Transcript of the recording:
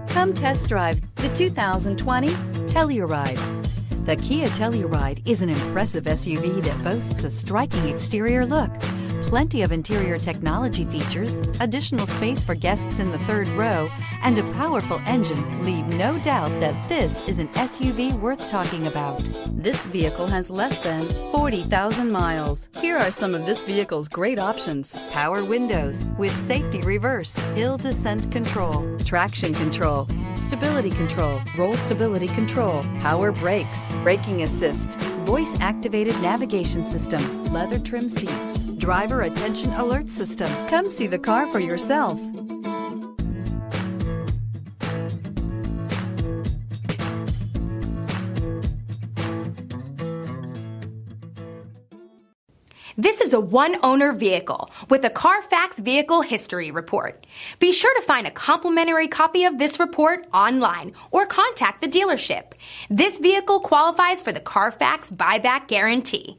Come test drive the 2020 Telluride. The Kia Telluride is an impressive SUV that boasts a striking exterior look, plenty of interior technology features, additional space for guests in the third row, and a powerful engine leave no doubt that this is an SUV worth talking about. This vehicle has less than 40,000 miles. Here are some of this vehicle's great options: power windows with safety reverse, hill descent control, traction control, stability control, roll stability control, power brakes, braking assist, voice-activated navigation system, leather trim seats, driver attention alert system. Come see the car for yourself. This is a one-owner vehicle with a Carfax Vehicle History Report. Be sure to find a complimentary copy of this report online or contact the dealership. This vehicle qualifies for the Carfax Buyback Guarantee.